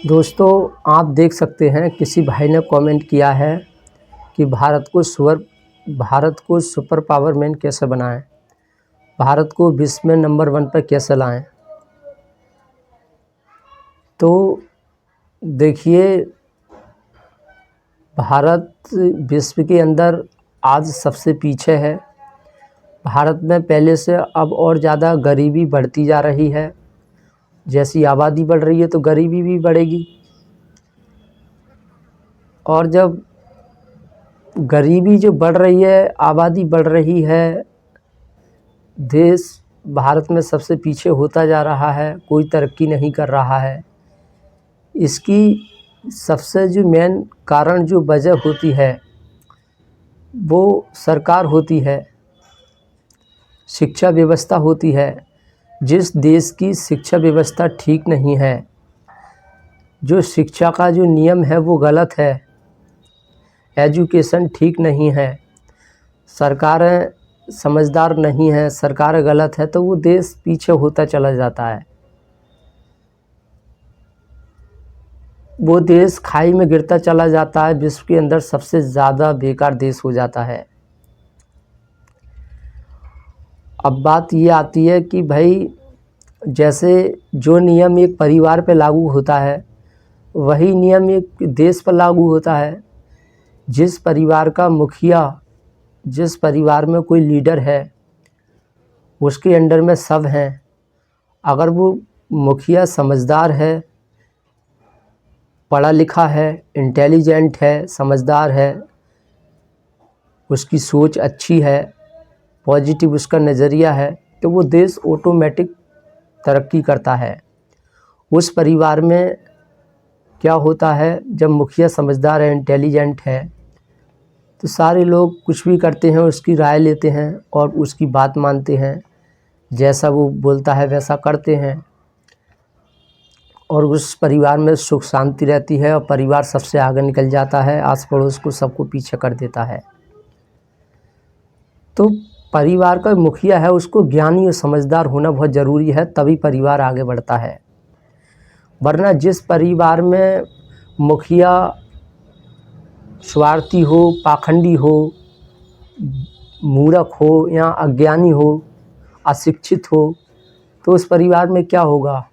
दोस्तों, आप देख सकते हैं किसी भाई ने कमेंट किया है कि भारत को सुपर पावर मैन कैसे बनाएं, भारत को विश्व में नंबर 1 पर कैसे लाएं। तो देखिए, भारत विश्व के अंदर आज सबसे पीछे है। भारत में पहले से अब और ज़्यादा गरीबी बढ़ती जा रही है। जैसी आबादी बढ़ रही है तो गरीबी भी बढ़ेगी, और जब गरीबी जो बढ़ रही है, आबादी बढ़ रही है, देश भारत में सबसे पीछे होता जा रहा है, कोई तरक्की नहीं कर रहा है। इसकी सबसे जो मेन कारण, जो वजह होती है, वो सरकार होती है, शिक्षा व्यवस्था होती है। जिस देश की शिक्षा व्यवस्था ठीक नहीं है, जो शिक्षा का जो नियम है वो गलत है, एजुकेशन ठीक नहीं है, सरकारें समझदार नहीं है, सरकार गलत है, तो वो देश पीछे होता चला जाता है। वो देश खाई में गिरता चला जाता है, विश्व के अंदर सबसे ज़्यादा बेकार देश हो जाता है। अब बात ये आती है कि भाई, जैसे जो नियम एक परिवार पे लागू होता है, वही नियम एक देश पर लागू होता है। जिस परिवार का मुखिया, जिस परिवार में कोई लीडर है, उसके अंडर में सब हैं। अगर वो मुखिया समझदार है, पढ़ा लिखा है, इंटेलिजेंट है, समझदार है, उसकी सोच अच्छी है, पॉजिटिव उसका नज़रिया है, तो वो देश ऑटोमेटिक तरक्की करता है। उस परिवार में क्या होता है, जब मुखिया समझदार है, इंटेलिजेंट है, तो सारे लोग कुछ भी करते हैं, उसकी राय लेते हैं और उसकी बात मानते हैं। जैसा वो बोलता है वैसा करते हैं, और उस परिवार में सुख शांति रहती है, और परिवार सबसे आगे निकल जाता है, आस पड़ोस को सबको पीछे कर देता है। तो परिवार का मुखिया है, उसको ज्ञानी और समझदार होना बहुत ज़रूरी है, तभी परिवार आगे बढ़ता है। वरना जिस परिवार में मुखिया स्वार्थी हो, पाखंडी हो, मूर्ख हो या अज्ञानी हो, अशिक्षित हो, तो उस परिवार में क्या होगा?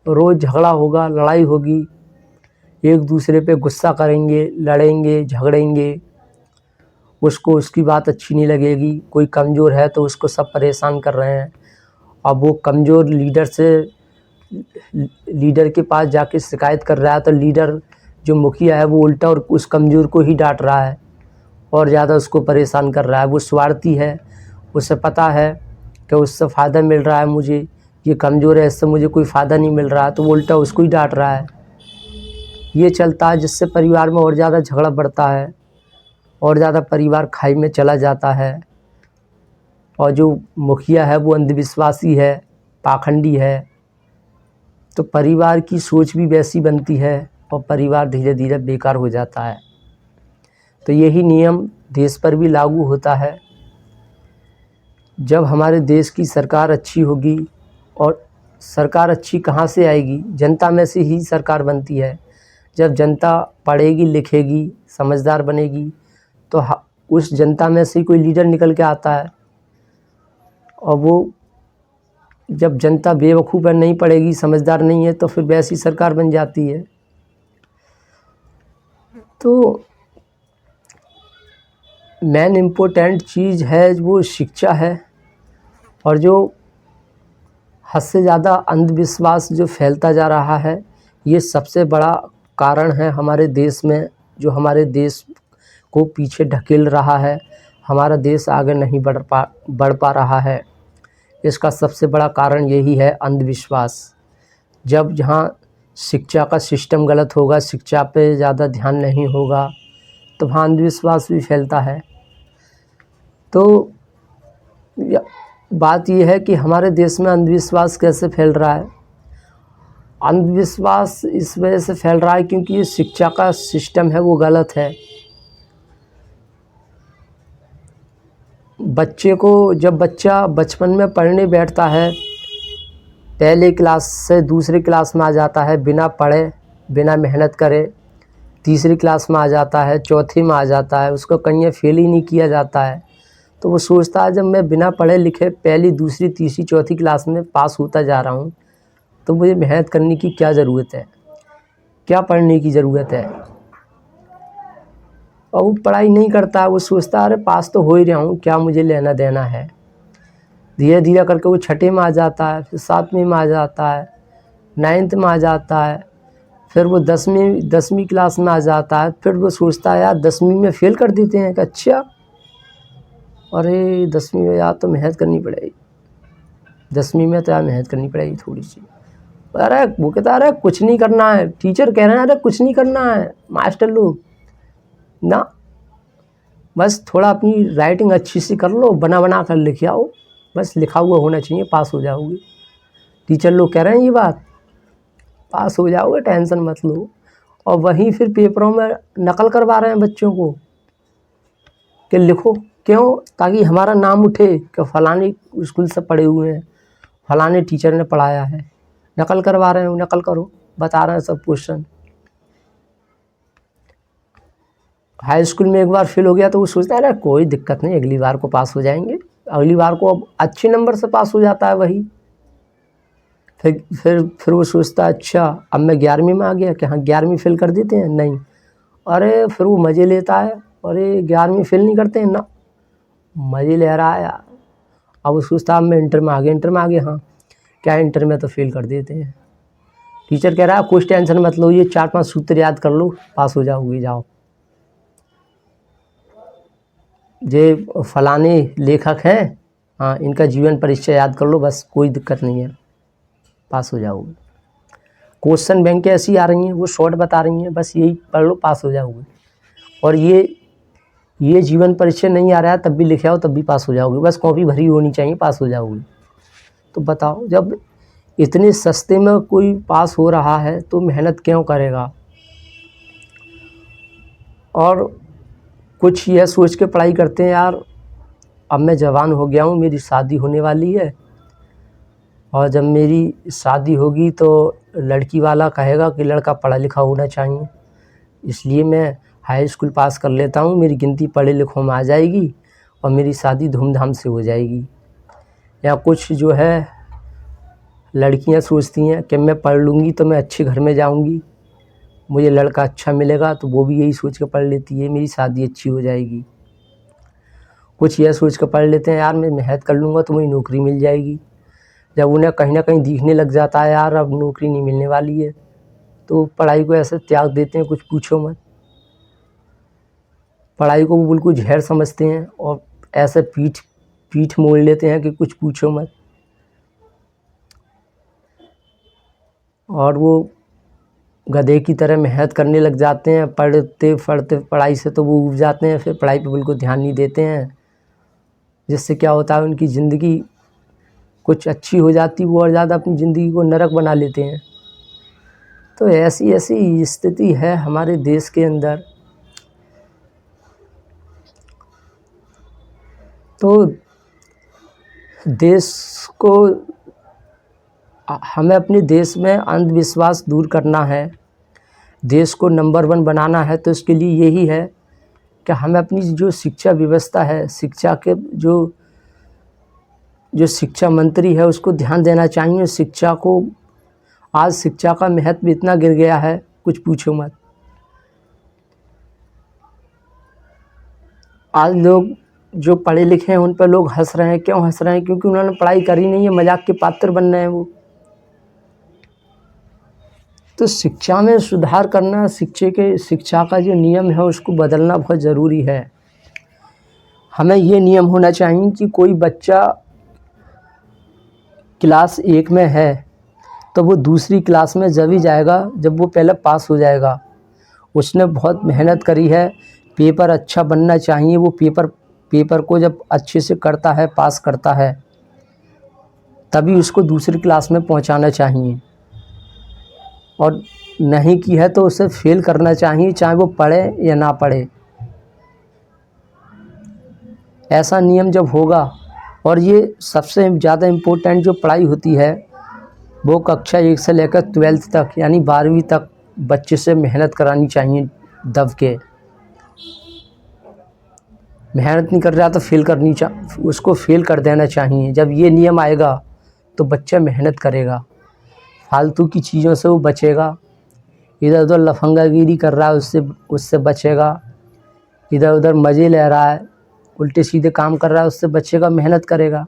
रोज़ झगड़ा होगा, लड़ाई होगी, एक दूसरे पे गुस्सा करेंगे, लड़ेंगे, झगड़ेंगे, उसको उसकी बात अच्छी नहीं लगेगी। कोई कमज़ोर है तो उसको सब परेशान कर रहे हैं। अब वो कमज़ोर लीडर के पास जाके शिकायत कर रहा है, तो लीडर जो मुखिया है वो उल्टा और उस कमज़ोर को ही डांट रहा है और ज़्यादा उसको परेशान कर रहा है। वो स्वार्थी है, उसे पता है कि उससे फ़ायदा मिल रहा है मुझे, ये कमज़ोर है, इससे मुझे कोई फ़ायदा नहीं मिल रहा है, तो वो उल्टा उसको ही डांट रहा है। ये चलता है, जिससे परिवार में और ज़्यादा झगड़ा बढ़ता है, और ज़्यादा परिवार खाई में चला जाता है। और जो मुखिया है वो अंधविश्वासी है, पाखंडी है, तो परिवार की सोच भी वैसी बनती है और परिवार धीरे धीरे बेकार हो जाता है। तो यही नियम देश पर भी लागू होता है। जब हमारे देश की सरकार अच्छी होगी, और सरकार अच्छी कहाँ से आएगी? जनता में से ही सरकार बनती है। जब जनता पढ़ेगी, लिखेगी, समझदार बनेगी, तो उस जनता में से कोई लीडर निकल के आता है। और वो जब जनता बेवकूफ़ है, नहीं पढ़ेगी, समझदार नहीं है, तो फिर वैसी सरकार बन जाती है। तो मेन इम्पोर्टेंट चीज़ है वो शिक्षा है। और जो हद से ज़्यादा अंधविश्वास जो फैलता जा रहा है, ये सबसे बड़ा कारण है हमारे देश में, जो हमारे देश को पीछे ढकेल रहा है। हमारा देश आगे नहीं बढ़ पा रहा है। इसका सबसे बड़ा कारण यही है, अंधविश्वास। जब जहाँ शिक्षा का सिस्टम गलत होगा, शिक्षा पे ज़्यादा ध्यान नहीं होगा, तो वहाँ अंधविश्वास भी फैलता है। तो बात यह है कि हमारे देश में अंधविश्वास कैसे फैल रहा है? अंधविश्वास इस वजह से फैल रहा है क्योंकि ये शिक्षा का सिस्टम है वो गलत है। बच्चे को, जब बच्चा बचपन में पढ़ने बैठता है, पहले क्लास से दूसरी क्लास में आ जाता है बिना पढ़े, बिना मेहनत करे तीसरी क्लास में आ जाता है, चौथी में आ जाता है, उसको कहीं फेल ही नहीं किया जाता है। तो वो सोचता है जब मैं बिना पढ़े लिखे पहली, दूसरी, तीसरी, चौथी क्लास में पास होता जा रहा हूँ तो मुझे मेहनत करने की क्या ज़रूरत है, क्या पढ़ने की ज़रूरत है। और वो पढ़ाई नहीं करता, वो सोचता है अरे पास तो हो ही रहा हूँ, क्या मुझे लेना देना है। धीरे धीरे करके वो छठे में आ जाता है, फिर सातवीं में आ जाता है, 9th में आ जाता है, फिर वो 10वीं क्लास में आ जाता है। फिर वो सोचता है यार 10वीं में फ़ेल कर देते हैं कि अच्छा, अरे 10वीं में यार तो मेहनत करनी पड़ेगी, 10वीं में तो यार मेहनत करनी पड़ेगी थोड़ी सी। अरे वो कहता है अरे कुछ नहीं करना है, टीचर कह रहे हैं अरे कुछ नहीं करना है, मास्टर लोग ना, बस थोड़ा अपनी राइटिंग अच्छी सी कर लो, बना बना कर लिख आओ, बस लिखा हुआ होना चाहिए, पास हो जाओगे। टीचर लोग कह रहे हैं ये बात, पास हो जाओगे, टेंशन मत लो। और वहीं फिर पेपरों में नकल करवा रहे हैं बच्चों को कि लिखो, क्यों, ताकि हमारा नाम उठे कि फलानी स्कूल से पढ़े हुए हैं, फलाने टीचर ने पढ़ाया है। नकल करवा रहे हैं, नकल करो, बता रहे हैं सब क्वेश्चन। हाई स्कूल में एक बार फेल हो गया तो वो सोचता है अरे कोई दिक्कत नहीं, अगली बार को पास हो जाएंगे, अगली बार को अब अच्छे नंबर से पास हो जाता है वही। फिर वो सोचता है अच्छा अब मैं 11वीं में आ गया कि हाँ 11वीं फेल कर देते हैं, नहीं, अरे फिर वो मज़े लेता है, अरे 11वीं फेल नहीं करते हैं ना, मज़े ले रहा है यार। अब वो सोचता है अब मैं इंटर में आ गया, इंटर में आ गया, हाँ क्या इंटर में तो फेल कर देते हैं। टीचर कह रहा है कुछ टेंशन मत लो, ये 4-5 सूत्र याद कर लो, पास हो जाओगे, जाओ। ये फलाने लेखक हैं, हाँ इनका जीवन परिचय याद कर लो, बस कोई दिक्कत नहीं है, पास हो जाओगे। क्वेश्चन बैंक ऐसी आ रही हैं, वो शॉर्ट बता रही हैं, बस यही पढ़ लो, पास हो जाओगे। और ये जीवन परिचय नहीं आ रहा है तब भी लिखे आओ, तब भी पास हो जाओगे, बस कॉपी भरी होनी चाहिए, पास हो जाओगे। तो बताओ जब इतने सस्ते में कोई पास हो रहा है तो मेहनत क्यों करेगा। और कुछ यह सोच के पढ़ाई करते हैं यार अब मैं जवान हो गया हूँ, मेरी शादी होने वाली है, और जब मेरी शादी होगी तो लड़की वाला कहेगा कि लड़का पढ़ा लिखा होना चाहिए, इसलिए मैं हाई स्कूल पास कर लेता हूँ, मेरी गिनती पढ़े लिखों में आ जाएगी और मेरी शादी धूमधाम से हो जाएगी। या कुछ जो है लड़कियाँ सोचती हैं कि मैं पढ़ लूँगी तो मैं अच्छे घर में जाऊँगी, मुझे लड़का अच्छा मिलेगा, तो वो भी यही सोच के पढ़ लेती है मेरी शादी अच्छी हो जाएगी। कुछ यह सोच कर पढ़ लेते हैं यार मैं मेहनत कर लूँगा तो मुझे नौकरी मिल जाएगी। जब उन्हें कहीं ना कहीं दिखने लग जाता है यार अब नौकरी नहीं मिलने वाली है, तो पढ़ाई को ऐसे त्याग देते हैं, कुछ पूछो मत। पढ़ाई को वो बिल्कुल जहर समझते हैं और ऐसे पीठ मोड़ लेते हैं कि कुछ पूछो मत। और वो गधे की तरह मेहनत करने लग जाते हैं, पढ़ते पढ़ते पढ़ाई से तो वो ऊब जाते हैं, फिर पढ़ाई पे बिल्कुल ध्यान नहीं देते हैं, जिससे क्या होता है उनकी ज़िंदगी कुछ अच्छी हो जाती, वो और ज़्यादा अपनी ज़िंदगी को नरक बना लेते हैं। तो ऐसी ऐसी स्थिति है हमारे देश के अंदर। तो देश को हमें अपने देश में अंधविश्वास दूर करना है, देश को नंबर 1 बनाना है, तो इसके लिए यही है कि हमें अपनी जो शिक्षा व्यवस्था है, शिक्षा के जो शिक्षा मंत्री है उसको ध्यान देना चाहिए। शिक्षा को आज शिक्षा का महत्व इतना गिर गया है कुछ पूछो मत। आज लोग जो पढ़े लिखे हैं उन पर लोग हंस रहे हैं, क्यों हंस रहे हैं, क्योंकि उन्होंने पढ़ाई करी नहीं है, मजाक के पात्र बन रहे हैं वो। तो शिक्षा में सुधार करना, शिक्षा का जो नियम है उसको बदलना बहुत ज़रूरी है। हमें ये नियम होना चाहिए कि कोई बच्चा क्लास 1 में है तो वो दूसरी क्लास में जब ही जाएगा जब वो पहले पास हो जाएगा, उसने बहुत मेहनत करी है, पेपर अच्छा बनना चाहिए, वो पेपर को जब अच्छे से करता है, पास करता है, तभी उसको दूसरी क्लास में पहुंचाना चाहिए। और नहीं की है तो उसे फेल करना चाहिए, चाहे वो पढ़े या ना पढ़े। ऐसा नियम जब होगा, और ये सबसे ज़्यादा इम्पोर्टेंट जो पढ़ाई होती है वो कक्षा 1 से लेकर 12th तक, यानी 12वीं तक बच्चे से मेहनत करानी चाहिए दब के। मेहनत नहीं कर रहा तो उसको फेल कर देना चाहिए। जब ये नियम आएगा तो बच्चा मेहनत करेगा, फालतू की चीज़ों से वो बचेगा। इधर उधर लफंगागिरी कर रहा है उससे बचेगा। इधर उधर मज़े ले रहा है, उल्टे सीधे काम कर रहा है, उससे बचेगा, मेहनत करेगा।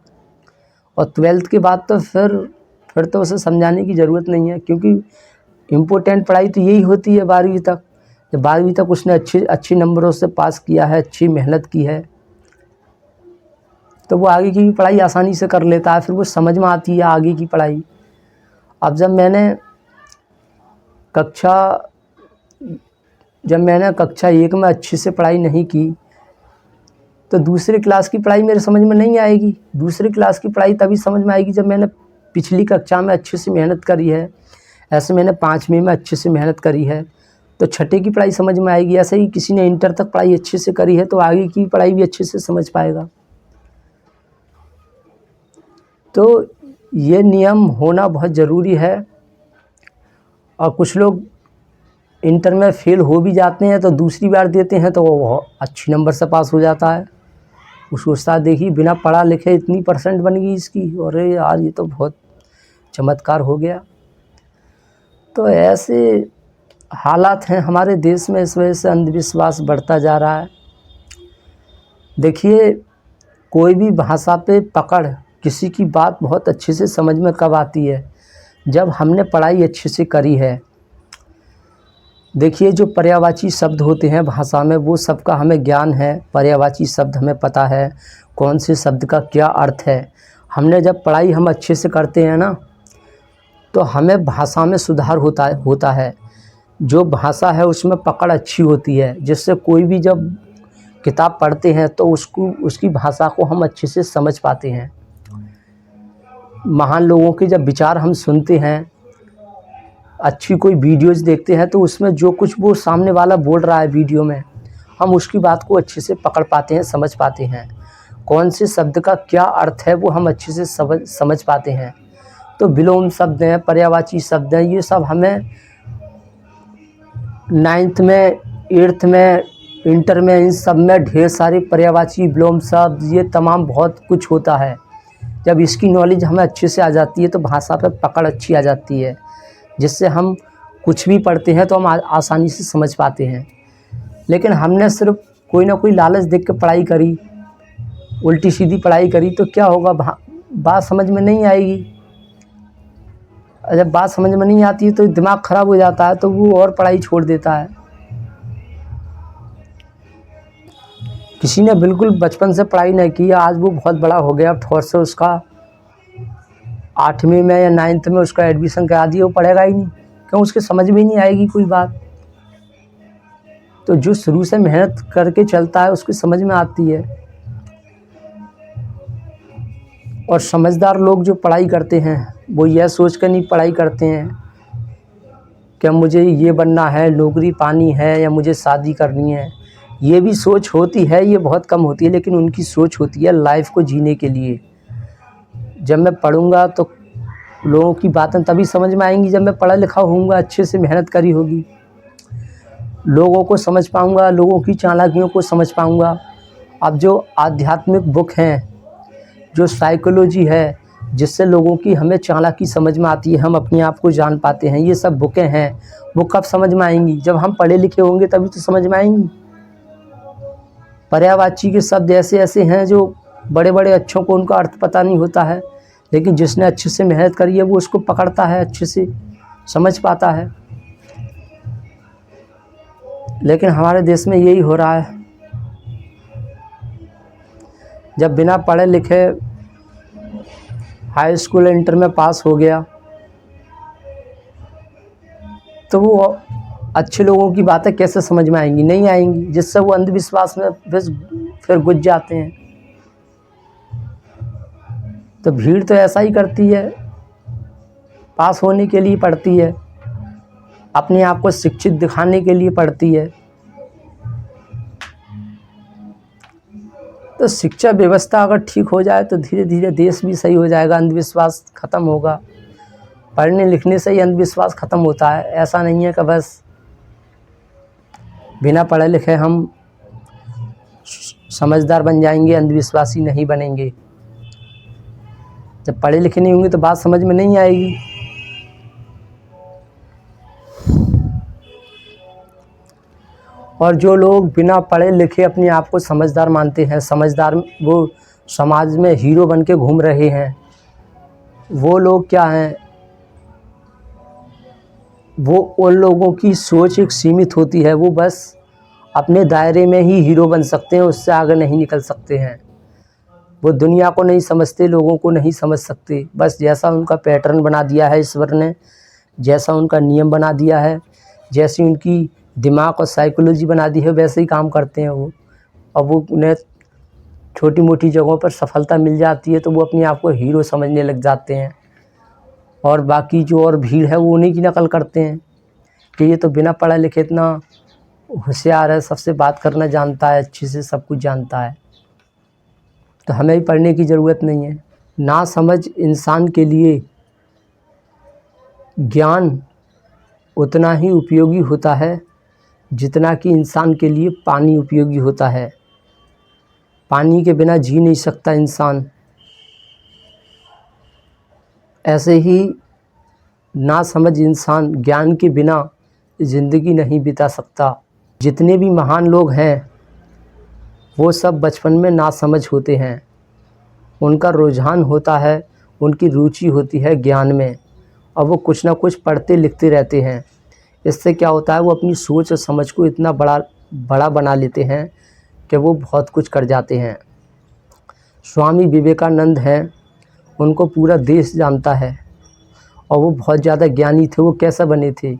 और 12th के बाद तो फिर तो उसे समझाने की ज़रूरत नहीं है, क्योंकि इम्पोर्टेंट पढ़ाई तो यही होती है 12वीं तक। जब 12वीं तक उसने अच्छे नंबरों से पास किया है, अच्छी मेहनत की है, तो वो आगे की भी पढ़ाई आसानी से कर लेता है। फिर वो समझ में आती है आगे की पढ़ाई। अब जब मैंने कक्षा 1 में अच्छे से पढ़ाई नहीं की तो दूसरी क्लास की पढ़ाई मेरे समझ में नहीं आएगी। दूसरी क्लास की पढ़ाई तभी समझ में आएगी जब मैंने पिछली कक्षा में अच्छे से मेहनत करी है। ऐसे मैंने 5वीं में अच्छे से मेहनत करी है तो छठे की पढ़ाई समझ में आएगी। ऐसे ही किसी ने इंटर तक पढ़ाई अच्छे से करी है तो आगे की पढ़ाई भी अच्छे से समझ पाएगा। तो ये नियम होना बहुत ज़रूरी है। और कुछ लोग इंटर में फेल हो भी जाते हैं तो दूसरी बार देते हैं तो वो अच्छी नंबर से पास हो जाता है। उसको उस्ताद देखिए बिना पढ़ा लिखे इतनी % बन गई इसकी, और यार ये तो बहुत चमत्कार हो गया। तो ऐसे हालात हैं हमारे देश में, इस वजह से अंधविश्वास बढ़ता जा रहा है। देखिए, कोई भी भाषा पे पकड़ किसी की बात बहुत अच्छे से समझ में कब आती है, जब हमने पढ़ाई अच्छे से करी है। देखिए, जो पर्यायवाची शब्द होते हैं भाषा में, वो सबका हमें ज्ञान है। पर्यायवाची शब्द हमें पता है कौन से शब्द का क्या अर्थ है। हमने जब पढ़ाई हम अच्छे से करते हैं ना, तो हमें भाषा में सुधार होता है। जो भाषा है उसमें पकड़ अच्छी होती है, जिससे कोई भी जब किताब पढ़ते हैं तो उसकी भाषा को हम अच्छे से समझ पाते हैं। महान लोगों के जब विचार हम सुनते हैं, अच्छी कोई वीडियोज़ देखते हैं, तो उसमें जो कुछ वो सामने वाला बोल रहा है वीडियो में, हम उसकी बात को अच्छे से पकड़ पाते हैं, समझ पाते हैं। कौन से शब्द का क्या अर्थ है वो हम अच्छे से समझ पाते हैं। तो विलोम शब्द हैं, पर्यायवाची शब्द हैं, ये सब हमें 9th में, 8th में, इंटर में, इन सब में ढेर सारे पर्यायवाची, विलोम शब्द, ये तमाम बहुत कुछ होता है। जब इसकी नॉलेज हमें अच्छे से आ जाती है तो भाषा पर पकड़ अच्छी आ जाती है, जिससे हम कुछ भी पढ़ते हैं तो हम आसानी से समझ पाते हैं। लेकिन हमने सिर्फ कोई ना कोई लालच देख के पढ़ाई करी, उल्टी सीधी पढ़ाई करी, तो क्या होगा, बात समझ में नहीं आएगी। जब बात समझ में नहीं आती है तो दिमाग ख़राब हो जाता है, तो वो और पढ़ाई छोड़ देता है। किसी ने बिल्कुल बचपन से पढ़ाई नहीं की, आज वो बहुत बड़ा हो गया, ठोर से उसका 8वीं में या 9th में उसका एडमिशन करा दिया, वो पढ़ेगा ही नहीं, क्यों, उसके समझ में ही नहीं आएगी कोई बात। तो जो शुरू से मेहनत करके चलता है उसकी समझ में आती है। और समझदार लोग जो पढ़ाई करते हैं वो यह सोच कर नहीं पढ़ाई करते हैं कि मुझे ये बनना है, नौकरी पानी है, या मुझे शादी करनी है। ये भी सोच होती है, ये बहुत कम होती है, लेकिन उनकी सोच होती है लाइफ को जीने के लिए। जब मैं पढ़ूंगा तो लोगों की बातें तभी समझ में आएंगी जब मैं पढ़ा लिखा होऊंगा, अच्छे से मेहनत करी होगी, लोगों को समझ पाऊंगा, लोगों की चालाकियों को समझ पाऊंगा। अब जो आध्यात्मिक बुक हैं, जो साइकोलॉजी है, जिससे लोगों की हमें चालाकी समझ में आती है, हम अपने आप को जान पाते हैं, ये सब बुकें हैं, वो कब समझ में आएंगी, जब हम पढ़े लिखे होंगे तभी तो समझ में आएंगी। पर्यायवाची के शब्द ऐसे ऐसे हैं जो बड़े बड़े अच्छों को उनका अर्थ पता नहीं होता है, लेकिन जिसने अच्छे से मेहनत करी है वो उसको पकड़ता है, अच्छे से समझ पाता है। लेकिन हमारे देश में यही हो रहा है। जब बिना पढ़े लिखे हाई स्कूल इंटर में पास हो गया तो वो अच्छे लोगों की बातें कैसे समझ में आएंगी, नहीं आएंगी, जिससे वो अंधविश्वास में फिर घुस जाते हैं। तो भीड़ तो ऐसा ही करती है, पास होने के लिए पढ़ती है, अपने आप को शिक्षित दिखाने के लिए पढ़ती है। तो शिक्षा व्यवस्था अगर ठीक हो जाए तो धीरे धीरे देश भी सही हो जाएगा, अंधविश्वास ख़त्म होगा। पढ़ने लिखने से ही अंधविश्वास ख़त्म होता है। ऐसा नहीं है कि बस बिना पढ़े लिखे हम समझदार बन जाएंगे, अंधविश्वासी नहीं बनेंगे। जब पढ़े लिखे नहीं होंगे तो बात समझ में नहीं आएगी। और जो लोग बिना पढ़े लिखे अपने आप को समझदार मानते हैं, समझदार, वो समाज में हीरो बन के घूम रहे हैं, वो लोग क्या हैं, वो उन लोगों की सोच एक सीमित होती है। वो बस अपने दायरे में ही हीरो बन सकते हैं, उससे आगे नहीं निकल सकते हैं। वो दुनिया को नहीं समझते, लोगों को नहीं समझ सकते। बस जैसा उनका पैटर्न बना दिया है ईश्वर ने, जैसा उनका नियम बना दिया है, जैसी उनकी दिमाग और साइकोलॉजी बना दी है, वैसे ही काम करते हैं वो। अब वो उन्हें छोटी मोटी जगहों पर सफलता मिल जाती है तो वो अपने आप को हीरो समझने लग जाते हैं, और बाकी जो और भीड़ है वो उन्हीं की नकल करते हैं कि ये तो बिना पढ़े लिखे इतना होशियार है, सबसे बात करना जानता है, अच्छे से सब कुछ जानता है। तो हमें भी पढ़ने की ज़रूरत नहीं है। ना समझ इंसान के लिए ज्ञान उतना ही उपयोगी होता है जितना कि इंसान के लिए पानी उपयोगी होता है। पानी के बिना जी नहीं सकता इंसान। ऐसे ही ना समझ इंसान ज्ञान के बिना ज़िंदगी नहीं बिता सकता। जितने भी महान लोग हैं वो सब बचपन में ना समझ होते हैं। उनका रुझान होता है, उनकी रुचि होती है ज्ञान में, और वो कुछ ना कुछ पढ़ते लिखते रहते हैं। इससे क्या होता है, वो अपनी सोच और समझ को इतना बड़ा बना लेते हैं कि वो बहुत कुछ कर जाते हैं। स्वामी विवेकानंद हैं, उनको पूरा देश जानता है, और वो बहुत ज़्यादा ज्ञानी थे। वो कैसे बने थे?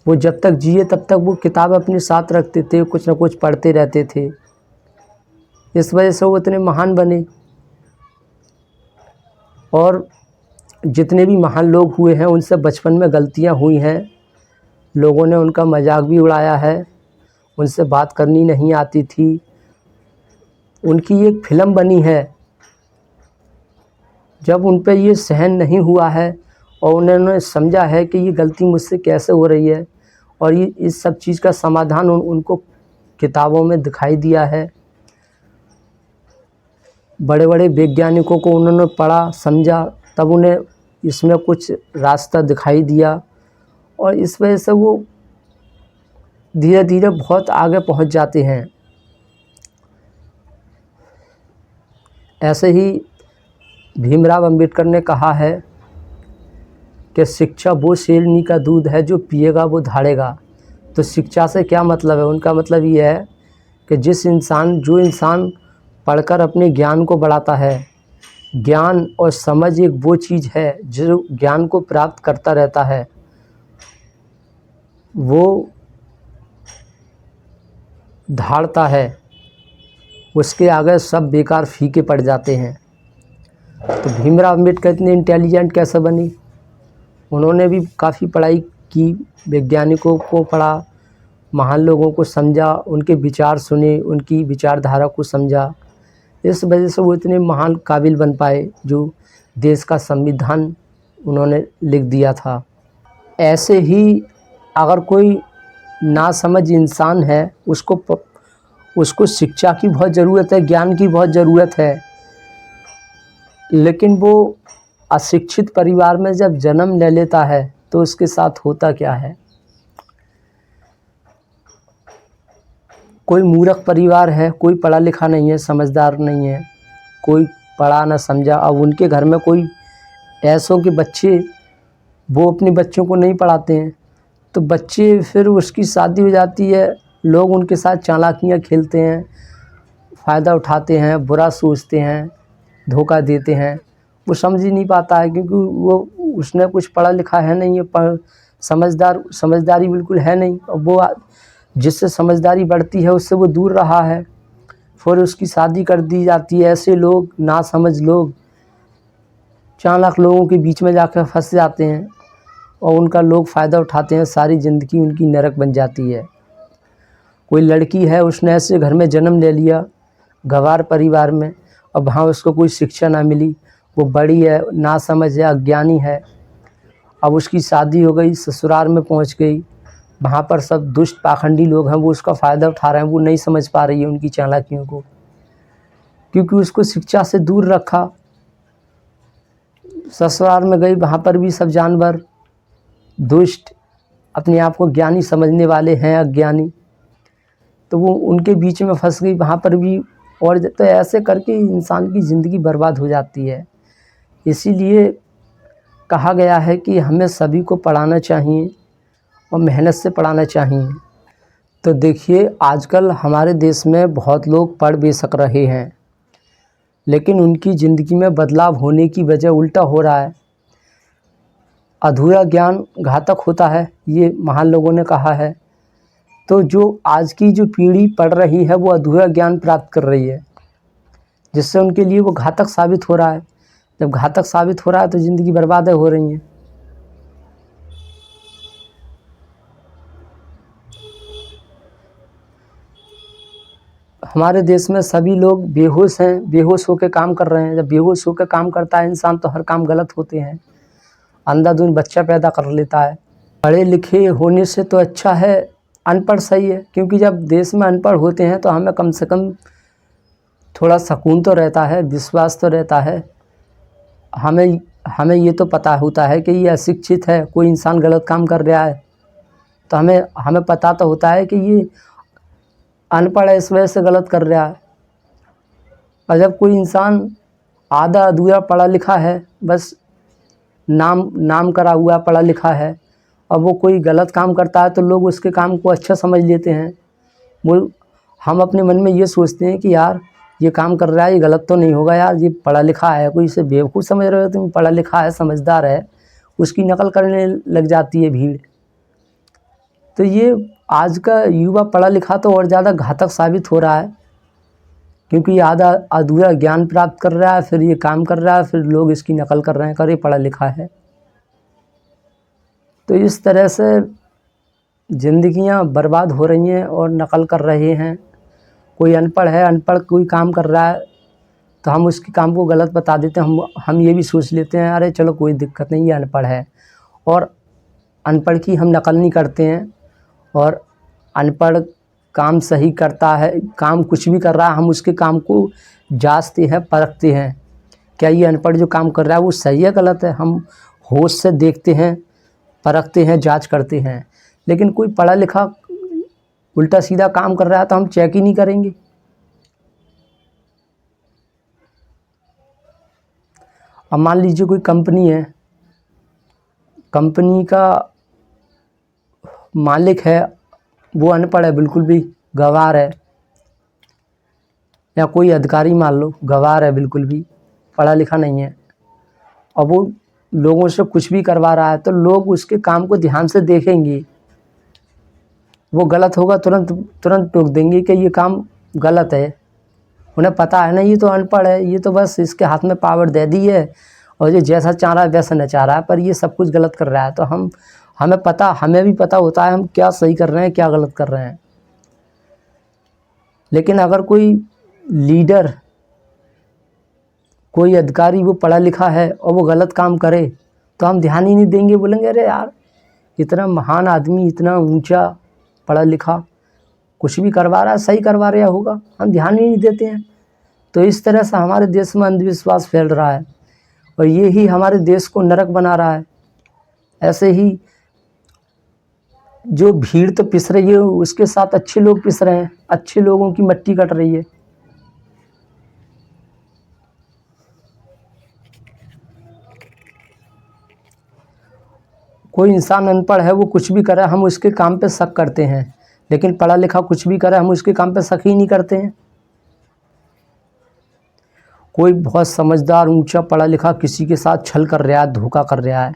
वो जब तक जिए तब तक वो किताब अपने साथ रखते थे, कुछ ना कुछ पढ़ते रहते थे। इस वजह से वो इतने महान बने। और जितने भी महान लोग हुए हैं उनसे बचपन में गलतियां हुई हैं, लोगों ने उनका मजाक भी उड़ाया है, उनसे बात करनी नहीं आती थी। उनकी एक फिल्म बनी है, जब उन पे ये सहन नहीं हुआ है और उन्होंने समझा है कि ये गलती मुझसे कैसे हो रही है, और ये इस सब चीज़ का समाधान उनको किताबों में दिखाई दिया है। बड़े बड़े वैज्ञानिकों को उन्होंने पढ़ा, समझा, तब उन्हें इसमें कुछ रास्ता दिखाई दिया, और इस वजह से वो धीरे धीरे बहुत आगे पहुंच जाते हैं। ऐसे ही भीमराव अंबेडकर ने कहा है कि शिक्षा वो शेरनी का दूध है, जो पिएगा वो धाड़ेगा। तो शिक्षा से क्या मतलब है? उनका मतलब ये है कि जो इंसान पढ़कर अपने ज्ञान को बढ़ाता है, ज्ञान और समझ एक वो चीज़ है जो ज्ञान को प्राप्त करता रहता है, वो धाड़ता है, उसके आगे सब बेकार फीके पड़ जाते हैं। तो भीमराव अंबेडकर इतने इंटेलिजेंट कैसे बनी? उन्होंने भी काफ़ी पढ़ाई की, वैज्ञानिकों को पढ़ा, महान लोगों को समझा, उनके विचार सुने, उनकी विचारधारा को समझा। इस वजह से वो इतने महान काबिल बन पाए जो देश का संविधान उन्होंने लिख दिया था। ऐसे ही अगर कोई नासमझ इंसान है, उसको शिक्षा की बहुत ज़रूरत है, ज्ञान की बहुत ज़रूरत है, लेकिन वो अशिक्षित परिवार में जब जन्म ले लेता है तो उसके साथ होता क्या है? कोई मूर्ख परिवार है, कोई पढ़ा लिखा नहीं है, समझदार नहीं है, कोई पढ़ा ना समझा। अब उनके घर में कोई ऐसों के बच्चे, वो अपने बच्चों को नहीं पढ़ाते हैं, तो बच्चे फिर उसकी शादी हो जाती है, लोग उनके साथ चालाकियाँ खेलते हैं, फ़ायदा उठाते हैं, बुरा सोचते हैं, धोखा देते हैं। वो समझ ही नहीं पाता है, क्योंकि उसने कुछ पढ़ा लिखा है नहीं है, समझदारी बिल्कुल है नहीं, और वो जिससे समझदारी बढ़ती है उससे वो दूर रहा है, फिर उसकी शादी कर दी जाती है। ऐसे लोग, नासमझ लोग, चालाक लोगों के बीच में जाकर फंस जाते हैं, और उनका लोग फ़ायदा उठाते हैं, सारी ज़िंदगी उनकी नरक बन जाती है। कोई लड़की है, उसने ऐसे घर में जन्म ले लिया, गंवार परिवार में, और वहाँ उसको कोई शिक्षा ना मिली, वो बड़ी है, नासमझ है, अज्ञानी है। अब उसकी शादी हो गई, ससुराल में पहुँच गई, वहाँ पर सब दुष्ट पाखंडी लोग हैं, वो उसका फ़ायदा उठा रहे हैं। वो नहीं समझ पा रही है उनकी चालाकियों को, क्योंकि उसको शिक्षा से दूर रखा। ससुराल में गई, वहाँ पर भी सब जानवर दुष्ट, अपने आप को ज्ञानी समझने वाले हैं अज्ञानी, तो वो उनके बीच में फंस गई वहाँ पर भी। और तो ऐसे करके इंसान की ज़िंदगी बर्बाद हो जाती है। इसीलिए कहा गया है कि हमें सभी को पढ़ाना चाहिए और मेहनत से पढ़ाना चाहिए। तो देखिए, आजकल हमारे देश में बहुत लोग पढ़ बेशक रहे हैं, लेकिन उनकी ज़िंदगी में बदलाव होने की वजह उल्टा हो रहा है। अधूरा ज्ञान घातक होता है, ये महान लोगों ने कहा है। तो जो आज की जो पीढ़ी पढ़ रही है वो अधूरा ज्ञान प्राप्त कर रही है, जिससे उनके लिए वो घातक साबित हो रहा है। जब घातक साबित हो रहा है तो ज़िंदगी बर्बाद हो रही हैं। हमारे देश में सभी लोग बेहोश हैं, बेहोश होकर काम कर रहे हैं। जब बेहोश होकर काम करता है इंसान तो हर काम गलत होते हैं। अंधाधुंध बच्चा पैदा कर लेता है। पढ़े लिखे होने से तो अच्छा है अनपढ़ सही है, क्योंकि जब देश में अनपढ़ होते हैं तो हमें कम से कम थोड़ा सुकून तो रहता है, विश्वास तो रहता है। हमें ये तो पता होता है कि ये अशिक्षित है, कोई इंसान गलत काम कर रहा है, तो हमें पता तो होता है कि ये अनपढ़ है, इस वजह से गलत कर रहा है। और जब कोई इंसान आधा अधूरा पढ़ा लिखा है, बस नाम करा हुआ पढ़ा लिखा है, और वो कोई गलत काम करता है तो लोग उसके काम को अच्छा समझ लेते हैं। वो हम अपने मन में ये सोचते हैं कि यार ये काम कर रहा है, ये गलत तो नहीं होगा यार, ये पढ़ा लिखा है। कोई इसे बेवकूफ़ समझ रहे हो तुम, पढ़ा लिखा है, समझदार है, उसकी नकल करने लग जाती है भीड़। तो ये आज का युवा पढ़ा लिखा तो और ज़्यादा घातक साबित हो रहा है, क्योंकि आधा अधूरा ज्ञान प्राप्त कर रहा है, फिर ये काम कर रहा है, फिर लोग इसकी नकल कर रहे हैं, कर ये पढ़ा लिखा है। तो इस तरह से ज़िंदगियां बर्बाद हो रही हैं और नकल कर रहे हैं। कोई अनपढ़ है, अनपढ़ कोई काम कर रहा है तो हम उसके काम को गलत बता देते हैं। हम ये भी सोच लेते हैं अरे चलो कोई दिक्कत नहीं, ये अनपढ़ है, और अनपढ़ की हम नकल नहीं करते हैं। और अनपढ़ काम सही करता है, काम कुछ भी कर रहा है, हम उसके काम को जांचते हैं, परखते हैं, क्या ये अनपढ़ जो काम कर रहा है वो सही है गलत है। हम होश से देखते हैं, परखते हैं, जांच करते हैं। लेकिन कोई पढ़ा लिखा उल्टा सीधा काम कर रहा है तो हम चेक ही नहीं करेंगे। अब मान लीजिए कोई कंपनी है, कंपनी का मालिक है वो अनपढ़ है, बिल्कुल भी गंवार है, या कोई अधिकारी मान लो गंवार है, बिल्कुल भी पढ़ा लिखा नहीं है, और वो लोगों से कुछ भी करवा रहा है, तो लोग उसके काम को ध्यान से देखेंगे। वो गलत होगा तुरंत टोक देंगे कि ये काम गलत है। उन्हें पता है ना ये तो अनपढ़ है, ये तो बस इसके हाथ में पावर दे दी है और ये जैसा चाह रहा है वैसा नचा रहा है, पर ये सब कुछ गलत कर रहा है। तो हमें भी पता होता है हम क्या सही कर रहे हैं, क्या गलत कर रहे हैं। लेकिन अगर कोई लीडर, कोई अधिकारी वो पढ़ा लिखा है और वो गलत काम करे तो हम ध्यान ही नहीं देंगे, बोलेंगे अरे यार इतना महान आदमी, इतना ऊंचा पढ़ा लिखा, कुछ भी करवा रहा है, सही करवा रहा होगा, हम ध्यान ही नहीं देते हैं। तो इस तरह से हमारे देश में अंधविश्वास फैल रहा है और ये ही हमारे देश को नरक बना रहा है। ऐसे ही जो भीड़ तो पिस रही है उसके साथ अच्छे लोग पिस रहे हैं, अच्छे लोगों की मट्टी कट रही है। कोई इंसान अनपढ़ है वो कुछ भी करे हम उसके काम पे शक करते हैं, लेकिन पढ़ा लिखा कुछ भी करे हम उसके काम पे शक ही नहीं करते हैं। कोई बहुत समझदार ऊंचा पढ़ा लिखा किसी के साथ छल कर रहा है, धोखा कर रहा है,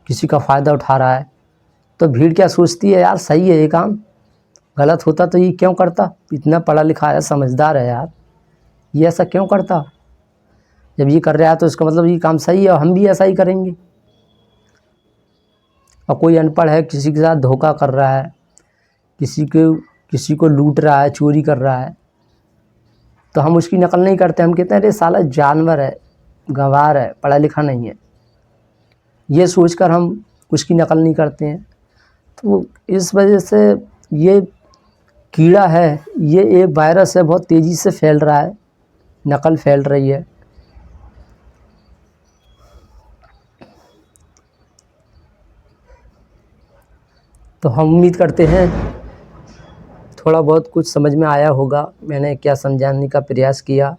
किसी का फ़ायदा उठा रहा है, तो भीड़ क्या सोचती है यार सही है ये काम, गलत होता तो ये क्यों करता, इतना पढ़ा लिखा है, समझदार है यार, ये ऐसा क्यों करता। जब ये कर रहा है तो इसका मतलब ये काम सही है और हम भी ऐसा ही करेंगे। और कोई अनपढ़ है किसी के साथ धोखा कर रहा है, किसी को लूट रहा है, चोरी कर रहा है, तो हम उसकी नकल नहीं करते। हम कहते हैं अरे साला जानवर है, गंवार है, पढ़ा लिखा नहीं है, ये सोचकर हम उसकी नकल नहीं करते हैं। तो इस वजह से ये कीड़ा है, ये एक वायरस है, बहुत तेज़ी से फैल रहा है, नकल फैल रही है। तो हम उम्मीद करते हैं थोड़ा बहुत कुछ समझ में आया होगा। मैंने क्या समझाने का प्रयास किया,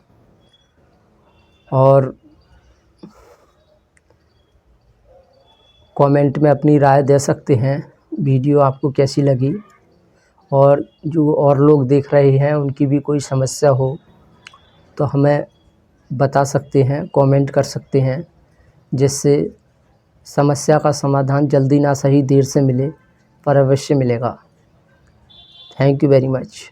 और कमेंट में अपनी राय दे सकते हैं वीडियो आपको कैसी लगी, और जो और लोग देख रहे हैं उनकी भी कोई समस्या हो तो हमें बता सकते हैं, कमेंट कर सकते हैं, जिससे समस्या का समाधान जल्दी ना सही देर से मिले, पर अवश्य मिलेगा। Thank you very much.